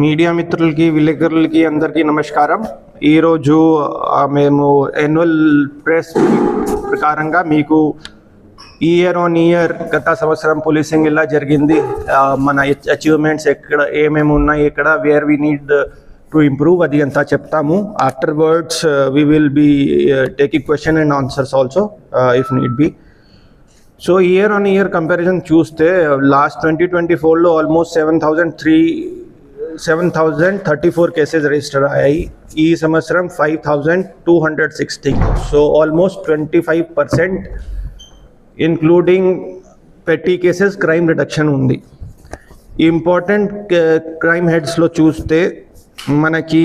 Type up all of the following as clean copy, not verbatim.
Media మిత్రులకి విలేకరులకి అందరికీ నమస్కారం. ఈరోజు మేము యాన్యువల్ ప్రెస్ ప్రకారంగా మీకు ఇయర్ ఆన్ ఇయర్ గత సంవత్సరం పోలీసింగ్ ఎలా జరిగింది, మన అచీవ్మెంట్స్ ఎక్కడ ఏమేమి ఉన్నాయి, ఎక్కడ where we need to improve అది అంతా చెప్తాము. Afterwards we will be taking question and answers also if need be. So year on year comparison చూస్తే లాస్ట్ 2024లో ఆల్మోస్ట్ 7,034 కేసెస్ రిజిస్టర్ అయ్యాయి. ఈ సంవత్సరం 5,260. So almost 25% including petty cases crime reduction ఉంది. Important crime హెడ్స్లో చూస్తే మనకి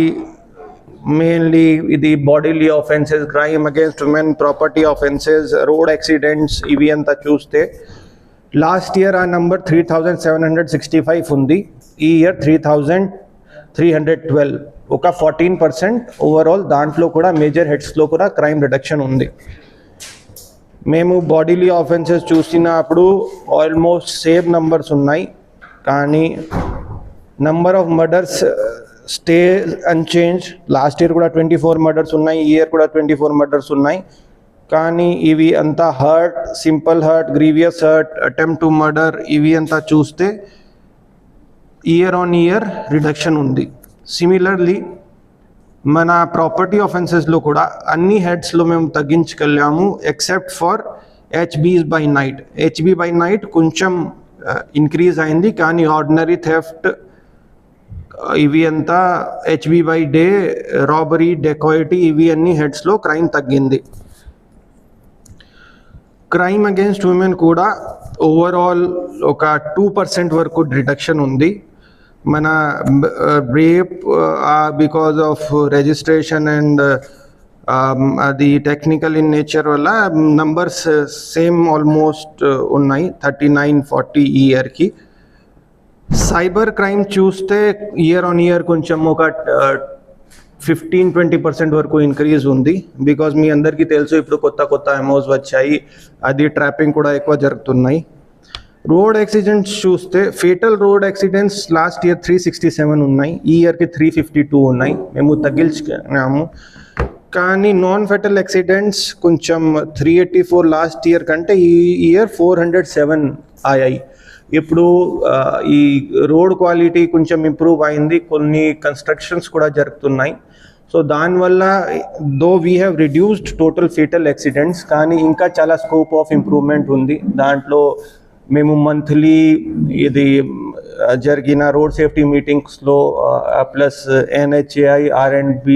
mainly ఇది bodily offences, crime against women, property offences, road accidents ఇవి అంతా చూస్తే లాస్ట్ ఇయర్ ఆ నంబర్ 3,765 ఉంది. ఈ ఇయర్ 3,312, ఒక 14% ఓవరాల్. దాంట్లో కూడా మేజర్ హెడ్స్లో కూడా క్రైమ్ రిడక్షన్ ఉంది. మేము బాడీలీ ఆఫెన్సెస్ చూసినప్పుడు ఆల్మోస్ట్ సేమ్ నంబర్స్ ఉన్నాయి, కానీ number of murders stay unchanged. Last year కూడా 24 మర్డర్స్ ఉన్నాయి, ఈ ఇయర్ కూడా 24 మర్డర్స్ ఉన్నాయి. కానీ ఇవి అంతా hurt, simple hurt, grievous hurt, attempt to murder ఇవి అంతా చూస్తే ఇయర్ ఆన్ ఇయర్ రిడక్షన్ ఉంది. సిమిలర్లీ మన ప్రాపర్టీ ఆఫెన్సెస్లో కూడా అన్ని హెడ్స్లో మేము తగ్గించగలిగాము except for HBs by night. HB by night కొంచెం ఇంక్రీజ్ అయింది, కానీ ఆర్డినరీ థెఫ్ట్ ఇవి అంతా HB by day, robbery, dacoity ఇవి అన్ని హెడ్స్లో క్రైమ్ తగ్గింది. క్రైమ్ అగేన్స్ట్ ఉమెన్ కూడా ఓవరాల్ ఒక 2% వరకు రిడక్షన్ ఉంది. మన rape because of registration and అది టెక్నికల్ ఇన్ నేచర్ వల్ల నంబర్స్ సేమ్ ఆల్మోస్ట్ ఉన్నాయి, 39-40 ఈ ఇయర్కి. సైబర్ క్రైమ్ చూస్తే ఇయర్ ఆన్ ఇయర్ కొంచెం ఒక 15-20% వరకు ఇంక్రీజ్ ఉంది. బికాజ్ మీ అందరికీ తెలుసు ఇప్పుడు కొత్త ఎమోస్ వచ్చాయి, అది ట్రాపింగ్ కూడా ఎక్కువ జరుగుతున్నాయి. రోడ్ యాక్సిడెంట్స్ చూస్తే fatal road accidents last year 367 ఉన్నాయి, ఈ ఇయర్కి 352 ఉన్నాయి. మేము తగ్గించుకున్నాము. కానీ నాన్ ఫెటల్ యాక్సిడెంట్స్ కొంచెం 384 లాస్ట్ ఇయర్ కంటే ఈ ఇయర్ 407 అయ్యాయి. ఇప్పుడు ఈ రోడ్ క్వాలిటీ కొంచెం ఇంప్రూవ్ అయింది, కొన్ని కన్స్ట్రక్షన్స్ కూడా జరుగుతున్నాయి. సో దానివల్ల though we have reduced total fatal accidents, కానీ ఇంకా చాలా స్కోప్ ఆఫ్ ఇంప్రూవ్మెంట్ ఉంది. దాంట్లో మేము మంత్లీ ఇది జరిగిన రోడ్ సేఫ్టీ మీటింగ్స్లో ప్లస్ NHAI, R&B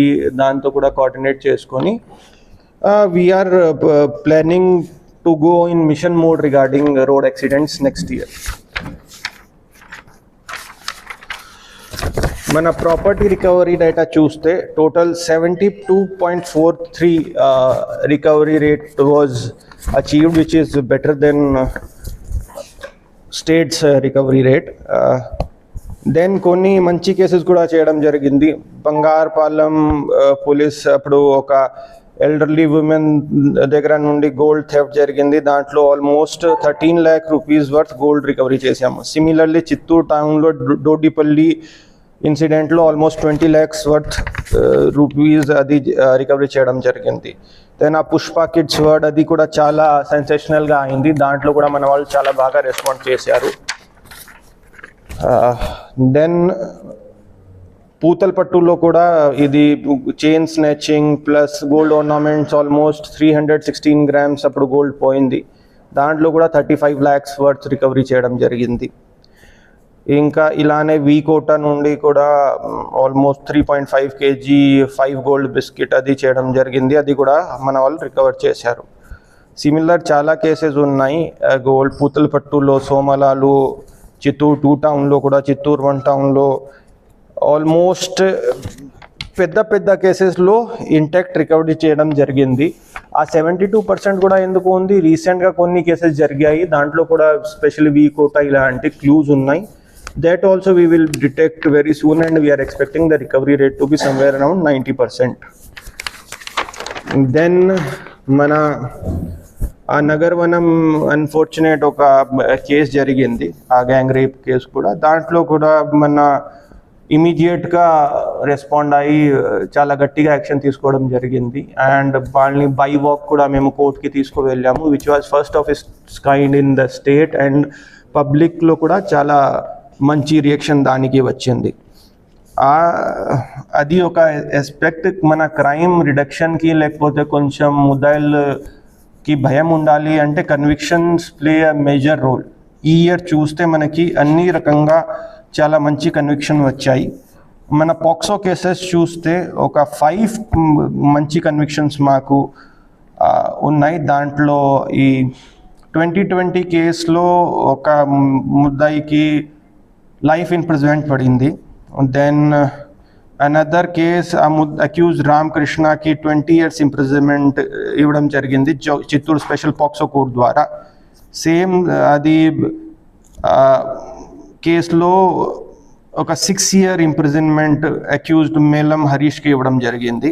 దాంతో కూడా కోఆర్డినేట్ చేసుకొని we are planning to go in mission mode regarding road accidents next year. మన ప్రాపర్టీ రికవరీ డేటా చూస్తే total 72.43 recovery rate was achieved, which is better than states recovery rate. Then కొన్ని మంచి cases కూడా చేయడం జరిగింది. బంగారపాలెం పోలీస్ అప్పుడు ఒక ఎల్డర్లీ ఉమెన్ దగ్గర నుండి గోల్డ్ థెఫ్ట్ జరిగింది, దాంట్లో almost 13 lakh rupees worth gold recovery చేసాము. సిమిలర్లీ చిత్తూరు టౌన్లో డోడిపల్లి ఇన్సిడెంట్లో ఆల్మోస్ట్ 20 lakhs వర్త్ రూపీస్ అది రికవరీ చేయడం జరిగింది. దెన్ ఆ పుష్ప కిడ్స్ వర్డ్ అది కూడా చాలా సెన్సేషనల్గా అయింది, దాంట్లో కూడా మన వాళ్ళు చాలా బాగా రెస్పాండ్ చేశారు. దెన్ పూతలపట్టులో కూడా ఇది chain snatching plus gold ornaments almost 316 grams అప్పుడు గోల్డ్ పోయింది, దాంట్లో కూడా 35 lakhs వర్త్ రికవరీ చేయడం జరిగింది. ఇంకా ఇలానే వీకోట నుండి కూడా ఆల్మోస్ట్ 3.5 kg 5 gold బిస్కెట్ అది చేయడం జరిగింది, అది కూడా మన వాళ్ళు రికవర్ చేశారు. సిమిలర్ చాలా కేసెస్ ఉన్నాయి గోల్డ్ పూతలపట్టులో, సోమలాలు, చిత్తూరు 2 టౌన్లో కూడా, చిత్తూరు 1 టౌన్లో ఆల్మోస్ట్ పెద్ద కేసెస్లో ఇంటాక్ట్ రికవరీ చేయడం జరిగింది. ఆ 72% కూడా ఎందుకు ఉంది, రీసెంట్గా కొన్ని కేసెస్ జరిగాయి, దాంట్లో కూడా స్పెషల్లీ వీకోట ఇలాంటి క్లూస్ ఉన్నాయి. That also we will detect very soon, and we are expecting the recovery rate to be somewhere around 90%. Then mana Nagaravanam unfortunate ఒక కేసు జరిగింది, ఆ గ్యాంగ్ రేప్ కేసు కూడా. దాంట్లో కూడా మన ఇమీడియట్గా రెస్పాండ్ అయ్యి చాలా గట్టిగా యాక్షన్ తీసుకోవడం జరిగింది. అండ్ వాళ్ళని బై వాక్ కూడా మేము కోర్టుకి తీసుకువెళ్ళాము, which was first of its kind in the state. And పబ్లిక్లో కూడా చాలా మంచి రియాక్షన్ దానికి వచ్చింది. అది ఒక ఎస్పెక్ట్. మన క్రైమ్ రిడక్షన్కి లేకపోతే కొంచెం ముద్దాయిల్కి భయం ఉండాలి అంటే convictions play a major role. ఈ ఇయర్ చూస్తే మనకి అన్ని రకంగా చాలా మంచి కన్విక్షన్ వచ్చాయి. మన పాక్సో కేసెస్ చూస్తే ఒక 5 మంచి కన్విక్షన్స్ మాకు ఉన్నాయి. దాంట్లో ఈ 2020 కేసులో ఒక ముద్దాయికి లైఫ్ ఇంప్రిజన్మెంట్ పడింది. దెన్ అనదర్ కేస్ అక్యూజ్ రామకృష్ణకి 20 years ఇంప్రిజన్మెంట్ ఇవ్వడం జరిగింది చిత్తూరు స్పెషల్ పాక్సో కోర్ట్ ద్వారా. సేమ్ అది కేసులో ఒక 6 year ఇంప్రిజన్మెంట్ అక్యూజ్డ్ మేలం హరీష్కి ఇవ్వడం జరిగింది.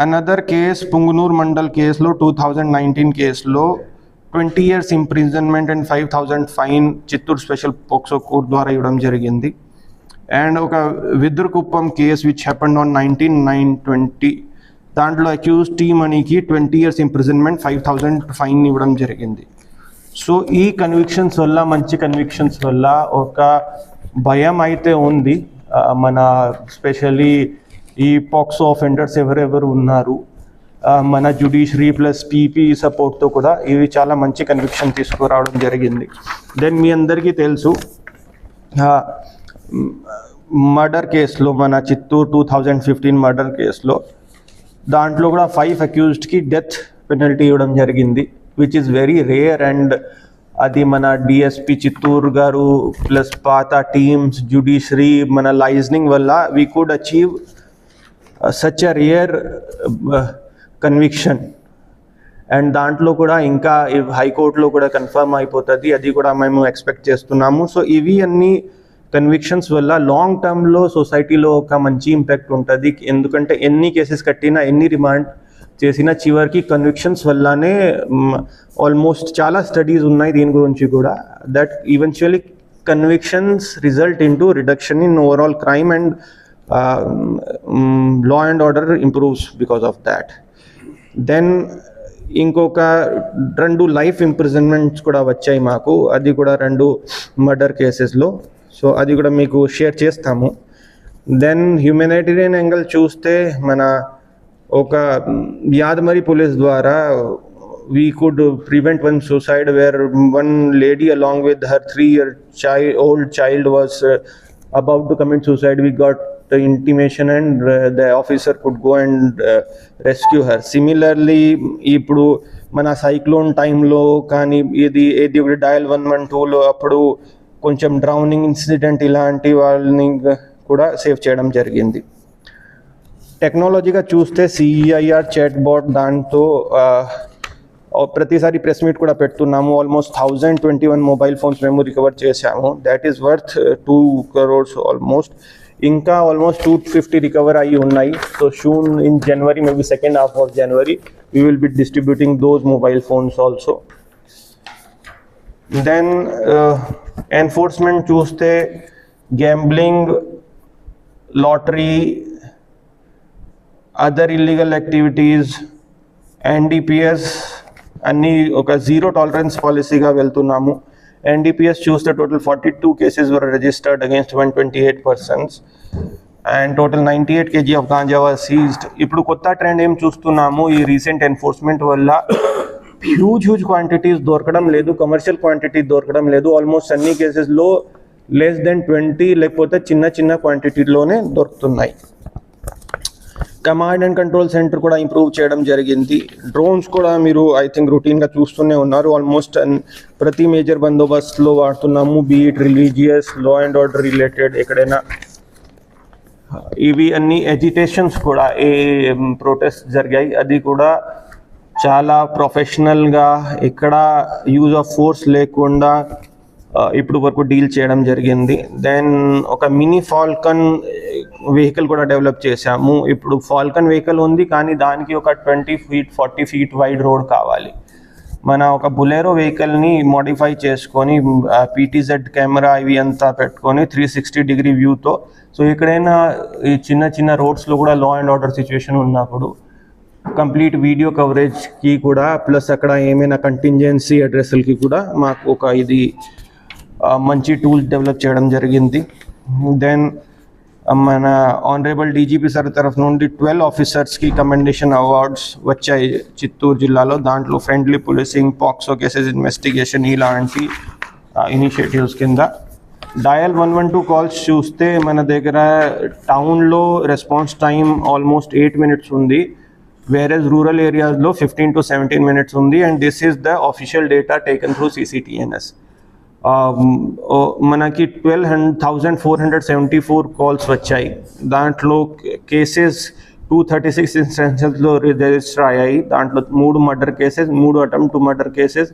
అనదర్ కేస్ పుంగునూరు మండల్ కేసులో 2019 కేసులో 20 years imprisonment and 5,000 fine Chittoor special POCSO court ద్వారా ఇవ్వడం జరిగింది. అండ్ ఒక విద్రుకుప్పం కేస్ విచ్ హ్యాపెండ్ ఆన్ 19/9/20 దాంట్లో అక్యూజ్ టీ మనీకి 20 years ఇంప్రిజన్మెంట్ 5,000 ఫైన్ ఇవ్వడం జరిగింది. సో ఈ కన్విక్షన్స్ వల్ల, మంచి కన్విక్షన్స్ వల్ల ఒక భయం అయితే ఉంది మన స్పెషల్లీ ఈ పాక్సో ఆఫెండర్స్ ఎవరెవరు ఉన్నారు మన జ్యుడిషియరీ ప్లస్ పీపీ సపోర్ట్తో కూడా ఇవి చాలా మంచి కన్విక్షన్ తీసుకురావడం జరిగింది. దెన్ మీ అందరికీ తెలుసు మర్డర్ కేసులో మన చిత్తూరు 2015 మర్డర్ కేసులో దాంట్లో కూడా 5 అక్యూజ్డ్కి డెత్ పెనల్టీ ఇవ్వడం జరిగింది, which is very rare. And అది మన డిఎస్పి చిత్తూరు గారు ప్లస్ పాత టీమ్స్ జ్యుడిషియరీ మన లైజనింగ్ వల్ల we could achieve such a rare conviction. And దాంట్లో కూడా ఇంకా హైకోర్టులో కూడా కన్ఫర్మ్ అయిపోతుంది, అది కూడా మేము ఎక్స్పెక్ట్ చేస్తున్నాము. సో ఇవి అన్ని కన్విక్షన్స్ వల్ల లాంగ్ టర్మ్లో సొసైటీలో ఒక మంచి ఇంపాక్ట్ ఉంటుంది. ఎందుకంటే ఎన్ని కేసెస్ కట్టినా, ఎన్ని రిమాండ్ చేసిన చివరికి కన్విక్షన్స్ వల్లనే ఆల్మోస్ట్ చాలా స్టడీస్ ఉన్నాయి దీని గురించి కూడా, that eventually convictions result into reduction in overall crime and law and order improves because of that. Then ఇంకొక 2 లైఫ్ ఇంప్రిజన్మెంట్స్ కూడా వచ్చాయి మాకు, అది కూడా 2 మర్డర్ కేసెస్లో. సో అది కూడా మీకు షేర్ చేస్తాము. దెన్ హ్యూమనిటేరియన్ యాంగిల్ చూస్తే మన ఒక యాదమరి పోలీస్ ద్వారా we could prevent one suicide where one lady along with her 3-year-old child was about to commit suicide. We got the intimation and the officer could go and rescue her. Similarly ఇప్పుడు మన cyclone టైంలో కానీ ఏది ఒకటి dial 112లో అప్పుడు కొంచెం drowning incident ఇలాంటి వాళ్ళని కూడా సేవ్ చేయడం జరిగింది. టెక్నాలజీగా చూస్తే సిఐఆర్ చాట్ బాట్ దాంతో ప్రతిసారి ప్రెస్ మీట్ కూడా పెడుతున్నాము. ఆల్మోస్ట్ 1021 మొబైల్ ఫోన్స్ మేము రికవర్ చేశాము. That is worth 2 crores almost. ఇంకా ఆల్మోస్ట్ 250 రికవర్ అయ్యి ఉన్నాయి. So soon in January, maybe second half of January we will be distributing those mobile phones also. Then enforcement చూస్తే gambling, lottery, other illegal activities, NDPS అన్నీ ఒక 0 tolerance పాలసీగా వెళ్తున్నాము. NDPS చూస్తే total 42 cases were registered against 128 persons and total 98 kg of ganja was seized. ఇప్పుడు కొత్త trend ఏం చూస్తున్నాము, ఈ రీసెంట్ ఎన్ఫోర్స్మెంట్ వల్ల హ్యూజ్ క్వాంటిటీస్ దొరకడం లేదు, కమర్షియల్ క్వాంటిటీ దొరకడం లేదు. ఆల్మోస్ట్ అన్ని కేసెస్లో less than 20 లేకపోతే చిన్న క్వాంటిటీలోనే దొరుకుతున్నాయి. కమాండ్ అండ్ కంట్రోల్ సెంటర్ కూడా ఇంప్రూవ్ చేయడం జరిగింది. డ్రోన్స్ కూడా మీరు ఐ థింక్ రొటీన్గా చూస్తూనే ఉన్నారు. ఆల్మోస్ట్ ప్రతి మేజర్ బందోబస్తులో వాడుతున్నాము, బీఇట్ religious, law and order related ఎక్కడైనా. ఇవి అన్ని ఎజిటేషన్స్ కూడా ఏ ప్రొటెస్ట్ జరిగాయి అది కూడా చాలా ప్రొఫెషనల్గా ఎక్కడ యూజ్ ఆఫ్ ఫోర్స్ లేకుండా ఇప్పుడు వరకు డీల్ చేయడం జరిగింది. దెన్ ఒక మినీ ఫాల్కన్ వెహికల్ కూడా డెవలప్ చేశాము. ఇప్పుడు ఫాల్కన్ వెహికల్ ఉంది కానీ దానికి ఒక 20 feet 40 feet వైడ్ రోడ్ కావాలి. మన ఒక బులెరో వెహికల్ని మోడిఫై చేసుకొని పీటీజెడ్ కెమెరా ఇవి అంతా పెట్టుకొని 360 వ్యూతో, సో ఎక్కడైనా ఈ చిన్న చిన్న రోడ్స్లో కూడా లా అండ్ ఆర్డర్ సిచ్యువేషన్ ఉన్నప్పుడు కంప్లీట్ వీడియో కవరేజ్కి కూడా, ప్లస్ అక్కడ ఏమైనా కంటింజెన్సీ అడ్రస్లకి కూడా మాకు ఒక ఇది మంచి టూల్ డెవలప్ చేయడం జరిగింది. దెన్ మన ఆనరబుల్ డీజీపీ సార్ తరఫు నుండి 12 ఆఫీసర్స్కి కమెండేషన్ అవార్డ్స్ వచ్చాయి చిత్తూరు జిల్లాలో. దాంట్లో friendly policing, POCSO cases investigation ఇలాంటి ఇనిషియేటివ్స్ కింద. డయల్ 112 కాల్స్ చూస్తే మన దగ్గర టౌన్లో రెస్పాన్స్ టైం ఆల్మోస్ట్ 8 minutes ఉంది, వేరేస్ రూరల్ ఏరియాస్లో 15 to 17 minutes ఉంది. And this is the official data taken through CCTNS. మనకి 12,474 కాల్స్ వచ్చాయి. దాంట్లో కేసెస్ 236 ఇన్స్టెన్సెస్లో రిజిస్టర్ అయ్యాయి. దాంట్లో 3 murder cases, 3 attempt to murder cases,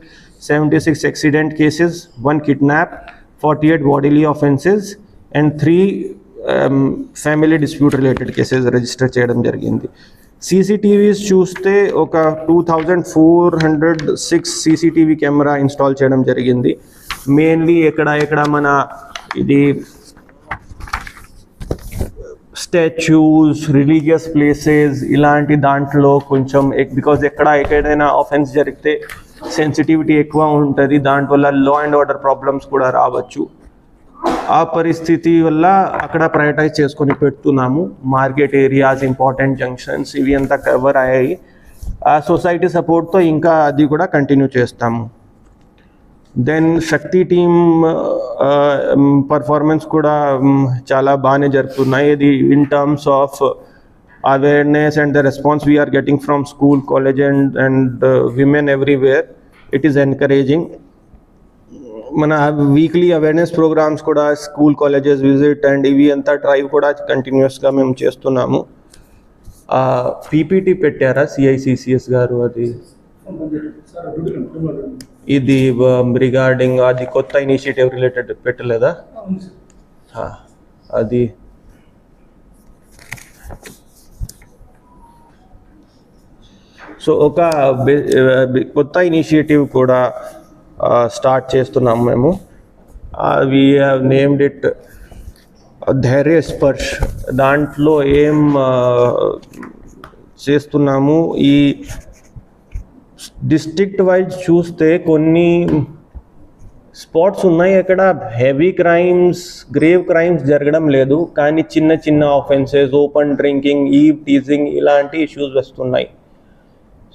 76 accident cases, 1 kidnap, 48 bodily offences and 3 family dispute related cases register చేయడం జరిగింది. CCTVs చూస్తే ఒక 2,406 CCTV కెమెరా ఇన్స్టాల్ చేయడం జరిగింది. మెయిన్లీ ఎక్కడ మన ఇది స్టాచ్యూస్, రిలీజియస్ ప్లేసెస్ ఇలాంటి దాంట్లో కొంచెం బికాజ్ ఎక్కడైనా ఆఫెన్స్ జరిగితే సెన్సిటివిటీ ఎక్కువ ఉంటుంది, దాంట్వల్ల లా అండ్ ఆర్డర్ ప్రాబ్లమ్స్ కూడా రావచ్చు. ఆ పరిస్థితి వల్ల అక్కడ ప్రయారిటైజ్ చేసుకొని పెడుతున్నాము. మార్కెట్ ఏరియాస్, ఇంపార్టెంట్ జంక్షన్స్ ఇవి అంతా కవర్ అయ్యాయి. ఆ సొసైటీ సపోర్ట్తో ఇంకా అది కూడా కంటిన్యూ చేస్తాము. దెన్ శక్తి టీమ్ పర్ఫార్మెన్స్ కూడా చాలా బాగానే జరుగుతున్నాయి. ఇది in terms of awareness and the response we're getting from school, college and women everywhere, it is encouraging. మన వీక్లీ అవేర్నెస్ ప్రోగ్రామ్స్ కూడా స్కూల్, కాలేజెస్ విజిట్ అండ్ ఇవి అంతా డ్రైవ్ కూడా కంటిన్యూస్గా మేము చేస్తున్నాము. పీపీటీ పెట్టారా CICCS గారు? అది ఇది రిగార్డింగ్ అది కొత్త ఇనిషియేటివ్ రిలేటెడ్ పెట్టలేదా? అది సో ఒక కొత్త ఇనిషియేటివ్ కూడా స్టార్ట్ చేస్తున్నాము మేము. వీ హ్యావ్ నేమ్డ్ ఇట్ ధైర్య స్పర్శ్. దాంట్లో ఏం చేస్తున్నాము, ఈ డిస్ట్రిక్ట్ వైజ్ చూస్తే కొన్ని స్పాట్స్ ఉన్నాయి అక్కడ హెవీ క్రైమ్స్, గ్రేవ్ క్రైమ్స్ జరగడం లేదు, కానీ చిన్న చిన్న offences, open drinking, eve teasing ఇలాంటి ఇష్యూస్ వస్తున్నాయి.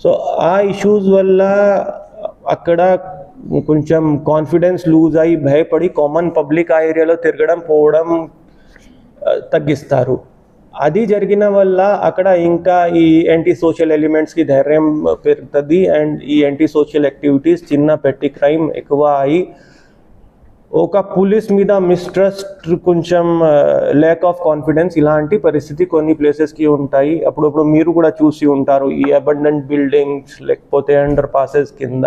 సో ఆ ఇష్యూస్ వల్ల అక్కడ కొంచెం కాన్ఫిడెన్స్ లూజ్ అయ్యి భయపడి కామన్ పబ్లిక్ ఆ ఏరియాలో తిరగడం పోవడం తగ్గిస్తారు. అది జరిగిన వల్ల అక్కడ ఇంకా ఈ యాంటీ సోషల్ ఎలిమెంట్స్కి ధైర్యం పెరుగుతుంది అండ్ ఈ యాంటీ సోషల్ యాక్టివిటీస్, చిన్న పెట్టి క్రైమ్ ఎక్కువ అయ్యి ఒక పోలీస్ మీద మిస్ట్రస్ట్, కొంచెం ల్యాక్ ఆఫ్ కాన్ఫిడెన్స్ ఇలాంటి పరిస్థితి కొన్ని ప్లేసెస్కి ఉంటాయి. అప్పుడప్పుడు మీరు కూడా చూసి ఉంటారు, ఈ అబండెంట్ బిల్డింగ్స్ లేకపోతే అండర్ పాసెస్ కింద,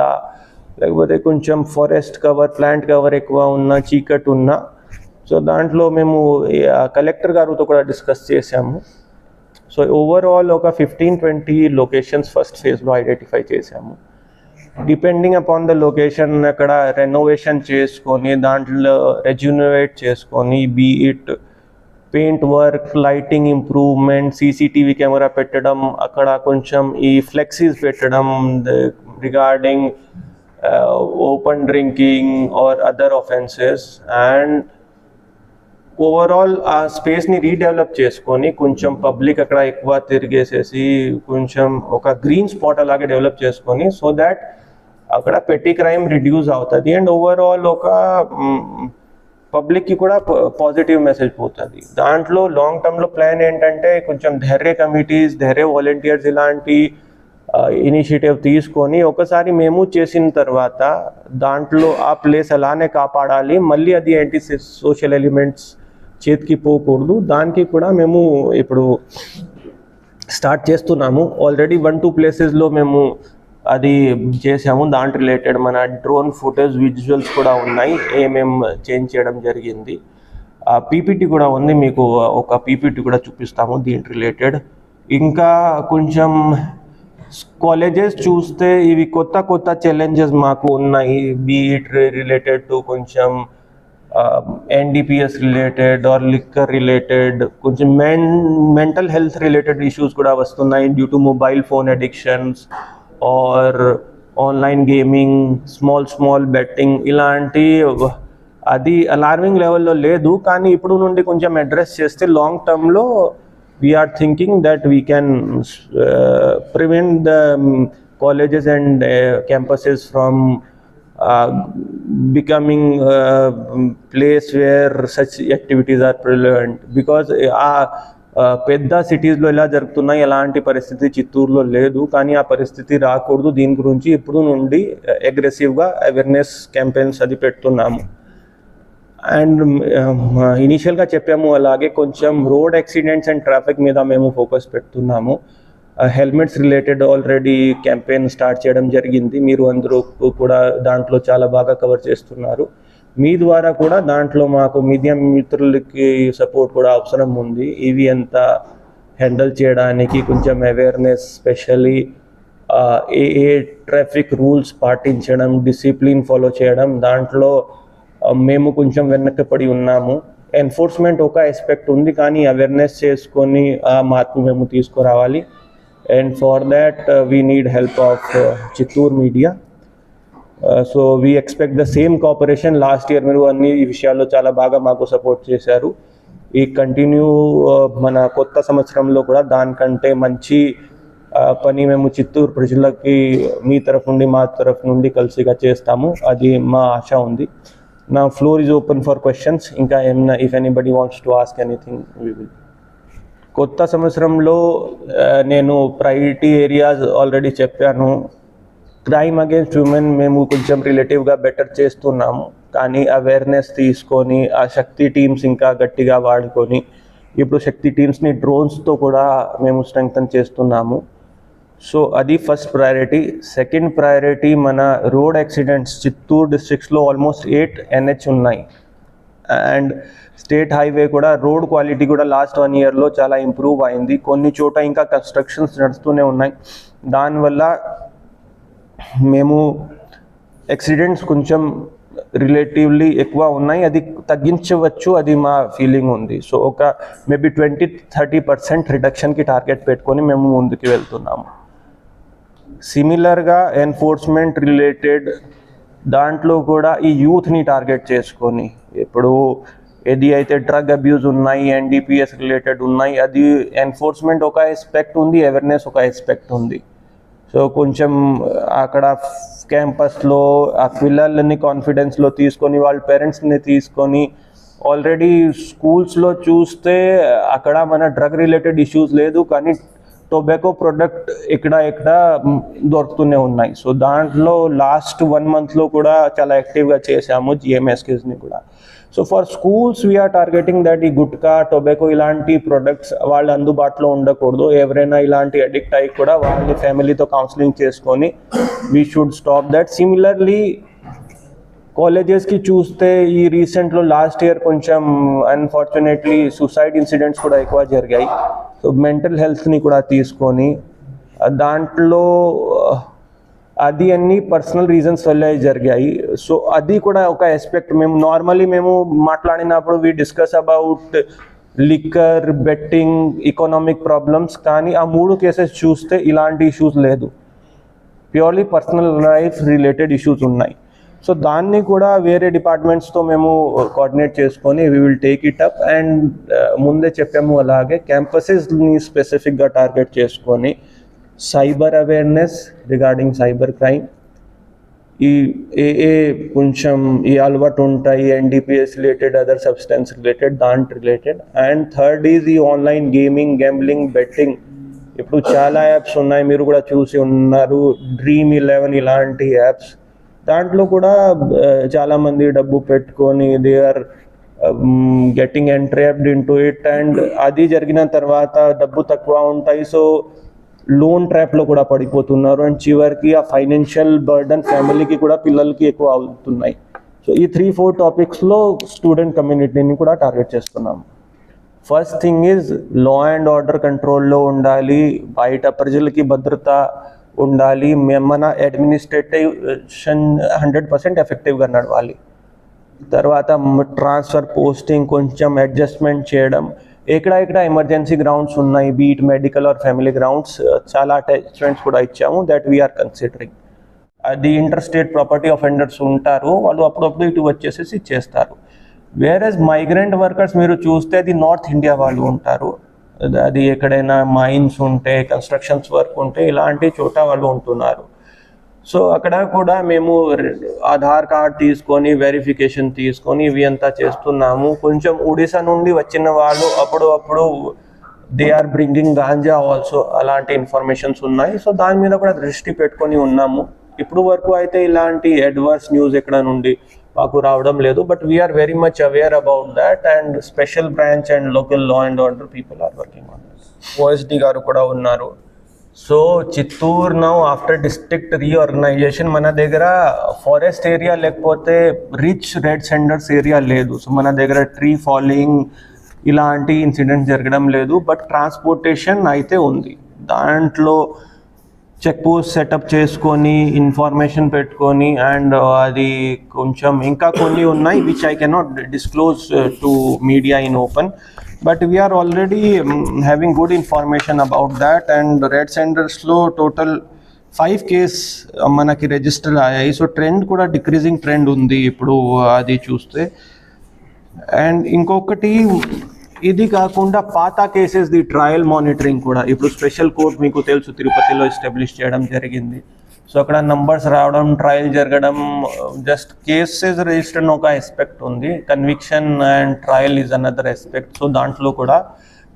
లేకపోతే కొంచెం ఫారెస్ట్ కవర్, ప్లాంట్ కవర్ ఎక్కువ ఉన్న, చీకటి ఉన్న. సో దాంట్లో మేము కలెక్టర్ గారితో కూడా డిస్కస్ చేసాము. సో ఓవరాల్ ఒక 15-20 లొకేషన్స్ ఫస్ట్ ఫేజ్లో ఐడెంటిఫై చేసాము. డిపెండింగ్ అపాన్ ద లొకేషన్ అక్కడ రెనోవేషన్ చేసుకొని, దాంట్లో రెజ్యూనవేట్ చేసుకొని, be it paint work, lighting improvement, CCTV camera పెట్టడం, అక్కడ కొంచెం ఈ ఫ్లెక్సీస్ పెట్టడం regarding open drinking or other offences. And overall ఆ స్పేస్ని రీడెవలప్ చేసుకొని కొంచెం పబ్లిక్ అక్కడ ఎక్కువ తిరిగేసేసి కొంచెం ఒక గ్రీన్ స్పాట్ అలాగే డెవలప్ చేసుకొని, సో దాట్ అక్కడ పెట్టి క్రైమ్ రిడ్యూస్ అవుతుంది అండ్ ఓవరాల్ ఒక పబ్లిక్కి కూడా పాజిటివ్ మెసేజ్ పోతుంది. దాంట్లో లాంగ్ టర్మ్లో ప్లాన్ ఏంటంటే కొంచెం ధైర్య కమిటీస్, ధైర్య వాలంటీర్స్ ఇలాంటి ఇనిషియేటివ్ తీసుకొని ఒకసారి మేము చేసిన తర్వాత దాంట్లో ఆ ప్లేస్ అలానే కాపాడాలి, మళ్ళీ అది యాంటీ సోషల్ ఎలిమెంట్స్ చేతికి పోకూడదు. దానికి కూడా మేము ఇప్పుడు స్టార్ట్ చేస్తున్నాము. ఆల్రెడీ 1-2 ప్లేసెస్లో మేము అది చేసాము. దాంట్ రిలేటెడ్ మన డ్రోన్ ఫుటేజ్, విజువల్స్ కూడా ఉన్నాయి, ఏమేం చేంజ్ చేయడం జరిగింది. పీపీటీ కూడా ఉంది, మీకు ఒక పీపీటీ కూడా చూపిస్తాము దీని రిలేటెడ్. ఇంకా కొంచెం కాలేజెస్ చూస్తే ఇవి కొత్త కొత్త ఛాలెంజెస్ మాకు ఉన్నాయి, బీఇట్ రిలేటెడ్ టు కొంచెం NDPS related or liquor related, కొంచెం మెంటల్ హెల్త్ రిలేటెడ్ ఇష్యూస్ కూడా వస్తున్నాయి due to mobile phone addictions or online gaming, small betting ఇలాంటి. అది అలార్మింగ్ లెవెల్లో లేదు, కానీ ఇప్పుడు నుండి కొంచెం అడ్రస్ చేస్తే లాంగ్ టర్మ్లో we are thinking that we can prevent the colleges and campuses from becoming a place where such activities are prevalent, because పెద్ద సిటీస్లో ఎలా జరుగుతున్నాయి అలాంటి పరిస్థితి చిత్తూరులో లేదు, కానీ ఆ పరిస్థితి రాకూడదు. దీని గురించి ఇప్పుడు నుండి అగ్రెసివ్గా అవేర్నెస్ క్యాంపెయిన్స్ అది పెడుతున్నాము. అండ్ ఇనీషియల్గా చెప్పాము, అలాగే కొంచెం రోడ్ యాక్సిడెంట్స్ అండ్ ట్రాఫిక్ మీద మేము ఫోకస్ పెడుతున్నాము. Helmets related already campaign start చేయడం జరిగింది, మీరు అందరూ కూడా దాంట్లో చాలా బాగా కవర్ చేస్తున్నారు. మీ ద్వారా కూడా దాంట్లో మాకు మీడియా మిత్రులకి సపోర్ట్ కూడా అవసరం ఉంది. ఇవి అంతా హ్యాండిల్ చేయడానికి కొంచెం అవేర్నెస్, స్పెషల్లీ ఏ ట్రాఫిక్ రూల్స్ పాటించడం, డిసిప్లిన్ ఫాలో చేయడం, దాంట్లో మేము కొంచెం వెనకపడి ఉన్నాము. ఎన్ఫోర్స్మెంట్ ఒక ఆస్పెక్ట్ ఉంది, కానీ అవేర్నెస్ చేసుకొని ఆ మార్పు మేము తీసుకురావాలి. And for that we need help of Chittoor media. So we expect the same cooperation. Last year మీరు అన్ని విషయాల్లో చాలా బాగా మాకు సపోర్ట్ చేశారు. ఈ కంటిన్యూ మన కొత్త సంవత్సరంలో కూడా దానికంటే మంచి పని మేము చిత్తూరు ప్రజలకి మీ తరఫు నుండి మా తరఫు నుండి కలిసిగా చేస్తాము, అది మా ఆశ ఉంది. Now floor is open for questions. ఇంకా ఏమన్నా if anybody wants to ask anything we will. కొత్త సంవత్సరంలో నేను ప్రయారిటీ ఏరియాస్ ఆల్రెడీ చెప్పాను. క్రైమ్ అగేన్స్ట్ ఉమెన్ మేము కొంచెం రిలేటివ్గా బెటర్ చేస్తున్నాము, కానీ అవేర్నెస్ తీసుకొని ఆ శక్తి టీమ్స్ ఇంకా గట్టిగా వాడుకొని ఇప్పుడు శక్తి టీమ్స్ని డ్రోన్స్తో కూడా మేము స్ట్రెంగ్తన్ చేస్తున్నాము. సో అది ఫస్ట్ ప్రయారిటీ. సెకండ్ ప్రయారిటీ మన రోడ్ యాక్సిడెంట్స్. చిత్తూరు డిస్ట్రిక్ట్స్లో ఆల్మోస్ట్ 8 NH ఉన్నాయి, అండ్ స్టేట్ హైవే కూడా రోడ్ క్వాలిటీ కూడా లాస్ట్ 1 yearలో చాలా ఇంప్రూవ్ అయింది. కొన్ని చోట ఇంకా కన్స్ట్రక్షన్స్ నడుస్తూనే ఉన్నాయి. దానివల్ల మేము యాక్సిడెంట్స్ కొంచెం రిలేటివ్లీ ఎక్కువ ఉన్నాయి, అది తగ్గించవచ్చు, అది మా ఫీలింగ్ ఉంది. సో ఒక మేబీ 20-30% రిడక్షన్కి టార్గెట్ పెట్టుకొని మేము ముందుకు వెళ్తున్నాము. సిమిలర్గా ఎన్ఫోర్స్మెంట్ రిలేటెడ్ దాంట్లో కూడా ఈ యూత్ని టార్గెట్ చేసుకొని, ఇప్పుడు ఏది అయితే డ్రగ్ అబ్యూస్ ఉన్నాయి, ఎన్డిపిఎస్ రిలేటెడ్ ఉన్నాయి, అది ఎన్ఫోర్స్మెంట్ ఒక ఆస్పెక్ట్ ఉంది, అవేర్నెస్ ఒక ఆస్పెక్ట్ ఉంది. సో కొంచెం అక్కడ క్యాంపస్లో ఆ పిల్లలని కాన్ఫిడెన్స్లో తీసుకొని వాళ్ళ పేరెంట్స్ని తీసుకొని, ఆల్రెడీ స్కూల్స్లో చూస్తే అక్కడ మన డ్రగ్ రిలేటెడ్ ఇష్యూస్ లేదు, కానీ టొబాకో ప్రొడక్ట్ ఇక్కడ దొరుకుతూనే ఉన్నాయి. సో దాంట్లో లాస్ట్ 1 monthలో కూడా చాలా యాక్టివ్గా చేశాము GMSKని కూడా. So for schools we're targeting that ఈ గుట్కా, టొబాకో ఇలాంటి ప్రొడక్ట్స్ వాళ్ళ అందుబాటులో ఉండకూడదు. ఎవరైనా ఇలాంటి అడిక్ట్ అయ్యి కూడా వాళ్ళని ఫ్యామిలీతో కౌన్సిలింగ్ చేసుకొని we should stop that. Similarly కాలేజెస్కి చూస్తే ఈ రీసెంట్లో లాస్ట్ ఇయర్ కొంచెం అన్ఫార్చునేట్లీ సూసైడ్ ఇన్సిడెంట్స్ కూడా ఎక్కువ జరిగాయి. సో మెంటల్ హెల్త్ని కూడా తీసుకొని దాంట్లో అది అన్ని పర్సనల్ రీజన్స్ వల్లే జరిగాయి. సో అది కూడా ఒక ఆస్పెక్ట్. మేము మాట్లాడినప్పుడు we discuss about liquor, betting, economic problems, కానీ ఆ 3 కేసెస్ చూస్తే ఇలాంటి ఇష్యూస్ లేదు, purely personal life related issues ఉన్నాయి. సో దాన్ని కూడా వేరే డిపార్ట్మెంట్స్తో మేము కోఆర్డినేట్ చేసుకొని we will take it up. And ముందే చెప్పాము, అలాగే క్యాంపసెస్ని స్పెసిఫిక్గా టార్గెట్ చేసుకొని cyber awareness regarding cyber crime, ఏ కొంచెం ఈ అలవాటు ఉంటాయి, NDPS related, other substance related, దాంట్ రిలేటెడ్. అండ్ థర్డ్ ఈజ్ ఈ ఆన్లైన్ గేమింగ్, గ్యాంబ్లింగ్, బెట్టింగ్. ఇప్పుడు చాలా యాప్స్ ఉన్నాయి, మీరు కూడా చూసి ఉన్నారు, Dream11 ఇలాంటి యాప్స్. దాంట్లో కూడా చాలామంది డబ్బు పెట్టుకొని they are getting entrapped into it. And అది జరిగిన తర్వాత డబ్బు తక్కువ ఉంటాయి, సో లోన్ ట్రాప్లో కూడా పడిపోతున్నారు. అండ్ చివరికి ఆ ఫైనాన్షియల్ బర్డన్ ఫ్యామిలీకి కూడా, పిల్లలకి ఎక్కువ అవుతున్నాయి. సో ఈ 3-4 టాపిక్స్లో స్టూడెంట్ కమ్యూనిటీని కూడా టార్గెట్ చేస్తున్నాము. First thing is law and order కంట్రోల్లో ఉండాలి, బయట ప్రజలకి భద్రత ఉండాలి, మన అడ్మినిస్ట్రేషన్ 100% ఎఫెక్టివ్గా నడవాలి. తర్వాత ట్రాన్స్ఫర్ పోస్టింగ్ కొంచెం అడ్జస్ట్మెంట్ చేయడం, ఎక్కడ ఎమర్జెన్సీ గ్రౌండ్స్ ఉన్నాయి, beat medical are family grounds, చాలా అటాచ్మెంట్స్ కూడా ఇచ్చాము దట్ వీఆర్ కన్సిడరింగ్. అది ఇంటర్ స్టేట్ ప్రాపర్టీ అఫెండర్స్ ఉంటారు, వాళ్ళు అప్పుడప్పుడు ఇటు వచ్చేసేసి చేస్తారు. వేరేస్ మైగ్రెంట్ వర్కర్స్ మీరు చూస్తే అది నార్త్ ఇండియా వాళ్ళు ఉంటారు, అది ఎక్కడైనా మైన్స్ ఉంటే, కన్స్ట్రక్షన్స్ వర్క్ ఉంటే ఇలాంటి చోట వాళ్ళు ఉంటున్నారు. సో అక్కడ కూడా మేము ఆధార్ కార్డ్ తీసుకొని వెరిఫికేషన్ తీసుకొని ఇవి అంతా చేస్తున్నాము. కొంచెం ఒడిశా నుండి వచ్చిన వాళ్ళు అప్పుడు they are bringing ganja also, అలాంటి ఇన్ఫర్మేషన్స్ ఉన్నాయి. సో దాని మీద కూడా దృష్టి పెట్టుకొని ఉన్నాము. ఇప్పుడు వరకు అయితే ఇలాంటి అడ్వర్స్ న్యూస్ ఎక్కడ నుండి మాకు రావడం లేదు, but we're very much aware about that and special branch and local law and order people are working on that. OSD గారు కూడా ఉన్నారు. So Chittoor now after district reorganisation మన దగ్గర ఫారెస్ట్ ఏరియా లేకపోతే రిచ్ రెడ్ సెండర్స్ ఏరియా లేదు. So మన దగ్గర tree falling ఇలాంటి ఇన్సిడెంట్స్ జరగడం లేదు, బట్ ట్రాన్స్పోర్టేషన్ అయితే ఉంది. దాంట్లో చెక్ పోస్ట్ సెటప్ చేసుకొని ఇన్ఫర్మేషన్ పెట్టుకొని అండ్ అది కొంచెం ఇంకా కొన్ని ఉన్నాయి which I cannot disclose to media in open, but we are already having good information about that. And red సెంటర్స్లో టోటల్ 5 కేస్ మనకి రిజిస్టర్ అయ్యాయి. సో ట్రెండ్ కూడా డిక్రీజింగ్ ట్రెండ్ ఉంది ఇప్పుడు అది చూస్తే. అండ్ ఇంకొకటి, ఇది కాకుండా పాత కేసెస్ ది ట్రయల్ మానిటరింగ్ కూడా ఇప్పుడు స్పెషల్ కోర్ట్ మీకు తెలుసు తిరుపతిలో ఎస్టాబ్లిష్ చేయడం జరిగింది. సో అక్కడ నంబర్స్ రావడం, ట్రయల్ జరగడం, జస్ట్ కేసెస్ రిజిస్టర్ ఒక ఆస్పెక్ట్ ఉంది, conviction and trial is another aspect. So దాంట్లో కూడా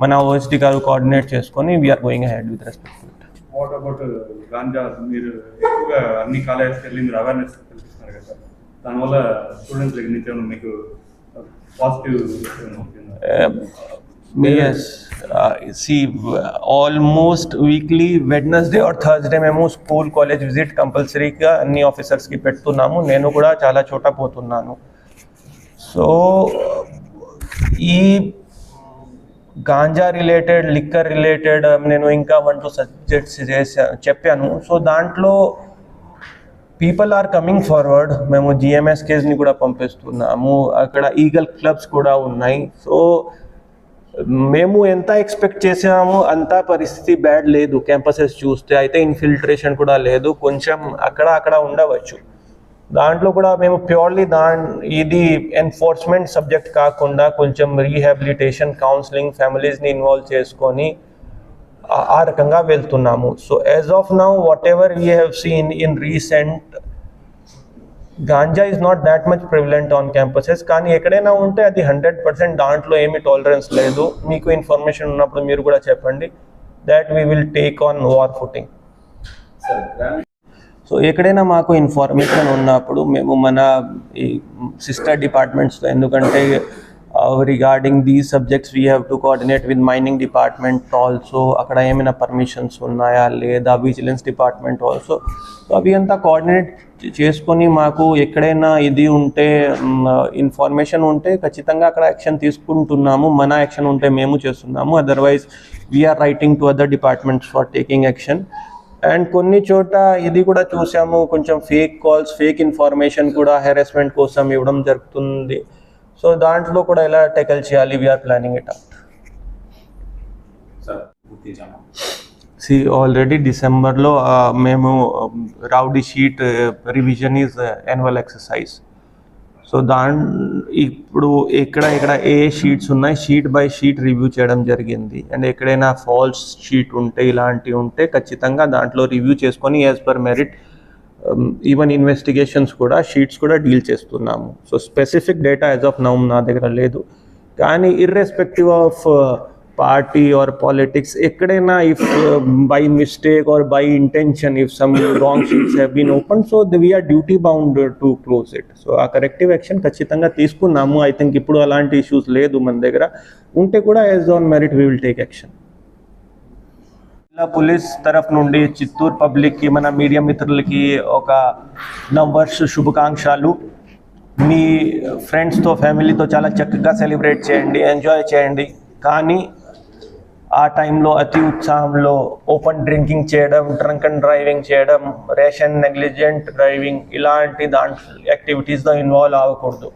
మన ఓఎస్డి గారు కోఆర్డినేట్ చేసుకొని we're going ahead with respect to it. What about ganja? మీరు ఎక్కువగా అన్ని కాలేజెస్కి వెళ్ళి మీరు అవేర్నెస్ కల్పిస్తున్నారు కదా, దానివల్ల స్టూడెంట్స్ దగ్గర నుంచి మీకు positive? Yes, see, almost weekly Wednesday or Thursday మేము స్కూల్ కాలేజ్ విజిట్ కంపల్సరీగా అన్ని ఆఫీసర్స్కి పెడుతున్నాము. నేను కూడా చాలా చోట పోతున్నాను. సో ఈ గాంజా రిలేటెడ్, లిక్కర్ రిలేటెడ్ నేను ఇంకా 1-2 సబ్జెక్ట్స్ చెప్పాను. సో దాంట్లో పీపుల్ ఆర్ కమింగ్ ఫార్వర్డ్. మేము జిఎంఎస్ కేస్ని కూడా పంపిస్తున్నాము, అక్కడ ఈగల్ క్లబ్స్ కూడా ఉన్నాయి. సో మేము ఎంత ఎక్స్పెక్ట్ చేసాము అంత పరిస్థితి బ్యాడ్ లేదు. క్యాంపసెస్ చూస్తే అయితే ఇన్ఫిల్ట్రేషన్ కూడా లేదు, కొంచెం అక్కడ ఉండవచ్చు. దాంట్లో కూడా మేము ప్యూర్లీ ఇది ఎన్ఫోర్స్మెంట్ సబ్జెక్ట్ కాకుండా కొంచెం రీహాబిలిటేషన్, కౌన్సిలింగ్, ఫ్యామిలీస్ని ఇన్వాల్వ్ చేసుకొని ఆ రకంగా వెళ్తున్నాము. So as of now what ever we have seen in recent, ganja is not that much prevalent on campuses. కానీ ఎక్కడైనా ఉంటే అది 100%, దాంట్లో ఏమీ టాలరెన్స్ లేదు. మీకు ఇన్ఫర్మేషన్ ఉన్నప్పుడు మీరు కూడా చెప్పండి, that we will take on war footing. So ఎక్కడైనా మాకు ఇన్ఫర్మేషన్ ఉన్నప్పుడు మేము మన ఈ సిస్టర్ డిపార్ట్మెంట్స్తో, ఎందుకంటే regarding these subjects we have to coordinate with mining department also, అక్కడ ఏమైనా పర్మిషన్స్ ఉన్నాయా లేదా, విజిలెన్స్ డిపార్ట్మెంట్ ఆల్సో. సో అవి అంతా కోఆర్డినేట్ చేసుకొని మాకు ఎక్కడైనా ఇది ఉంటే, ఇన్ఫర్మేషన్ ఉంటే ఖచ్చితంగా అక్కడ యాక్షన్ తీసుకుంటున్నాము. మన యాక్షన్ ఉంటే మేము చేస్తున్నాము, otherwise we're writing to other departments for taking action. And కొన్ని చోట ఇది కూడా చూసాము, కొంచెం ఫేక్ కాల్స్, ఫేక్ ఇన్ఫర్మేషన్ కూడా హెరాస్మెంట్ కోసం ఇవ్వడం జరుగుతుంది. సో దాంట్లో కూడా ఎలా టేకల్ చేయాలి, we're planning it out. See already డిసెంబర్లో మేము rowdy sheet revision is annual exercise. So ఇప్పుడు ఎక్కడ ఏ షీట్స్ ఉన్నాయి, షీట్ బై షీట్ రివ్యూ చేయడం జరిగింది. అండ్ ఎక్కడైనా ఫాల్స్ షీట్ ఉంటే, ఇలాంటివి ఉంటే ఖచ్చితంగా దాంట్లో రివ్యూ చేసుకొని as per merit even investigations కూడా, షీట్స్ కూడా డీల్ చేస్తున్నాము. So specific data as of now నా దగ్గర లేదు. కానీ irrespective of party or politics, ఎక్కడైనా if by mistake or by intention if some wrong sheets have been open, so we are duty bound to close it. So ఆ corrective action ఖచ్చితంగా తీసుకున్నాము. I think ఇప్పుడు అలాంటి ఇష్యూస్ లేదు మన దగ్గర. ఉంటే కూడా as on merit we will take action. జిల్లా పోలీస్ తరఫు నుండి చిత్తూరు పబ్లిక్కి, మన మీడియా మిత్రులకి ఒక నవవర్ష శుభాకాంక్షలు. మీ ఫ్రెండ్స్తో, ఫ్యామిలీతో చాలా చక్కగా సెలబ్రేట్ చేయండి, ఎంజాయ్ చేయండి. కానీ ఆ టైంలో అతి ఉత్సాహంలో ఓపెన్ డ్రింకింగ్ చేయడం, డ్రంక్ అండ్ డ్రైవింగ్ చేయడం, ర్యాష్ అండ్ నెగ్లిజెంట్ డ్రైవింగ్ ఇలాంటి యాక్టివిటీస్లో ఇన్వాల్వ్ అవ్వకూడదు.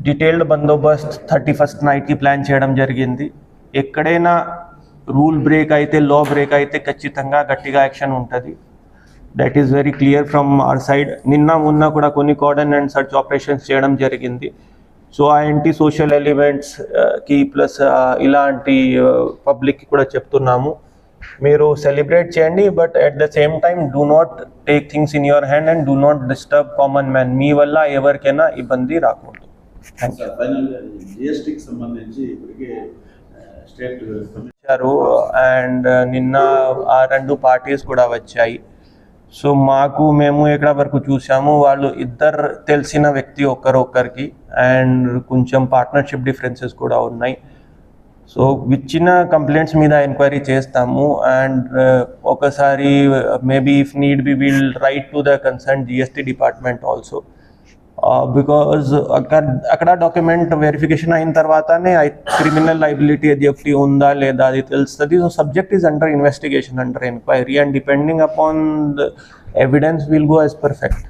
డీటెయిల్డ్ బందోబస్త్ 31st నైట్కి ప్లాన్ చేయడం జరిగింది. ఎక్కడైనా రూల్ బ్రేక్ అయితే, లా బ్రేక్ అయితే ఖచ్చితంగా గట్టిగా యాక్షన్ ఉంటుంది. That is very clear from our side. మొన్న కూడా కొన్ని కార్డన్ అండ్ సర్చ్ ఆపరేషన్స్ చేయడం జరిగింది. సో ఆ యాంటీ సోషల్ ఎలిమెంట్స్కి ప్లస్ ఇలాంటి పబ్లిక్కి కూడా చెప్తున్నాము, మీరు సెలబ్రేట్ చేయండి, but at the same time do not take things in your hand and do not disturb common man. మీ వల్ల ఎవరికైనా ఇబ్బంది రాకూడదు. జిఎస్టీకి సంబంధించి ఇప్పటికే స్టేట్ వచ్చారు అండ్ నిన్న ఆ 2 పార్టీస్ కూడా వచ్చాయి. సో మేము ఎక్కడ వరకు చూసాము, వాళ్ళు ఇద్దరు తెలిసిన వ్యక్తి ఒకరికి అండ్ కొంచెం పార్ట్నర్షిప్ డిఫరెన్సెస్ కూడా ఉన్నాయి. సో ఇచ్చిన కంప్లైంట్స్ మీద ఎంక్వైరీ చేస్తాము అండ్ ఒకసారి maybe if need be will write to the concern GST department also, because అక్కడ డాక్యుమెంట్ వెరిఫికేషన్ అయిన తర్వాతనే క్రిమినల్ లైబిలిటీ ఎఫ్టీ ఉందా లేదా అది తెలుస్తుంది. So subject is under investigation, under enquiry, and depending upon the evidence will go as perfect.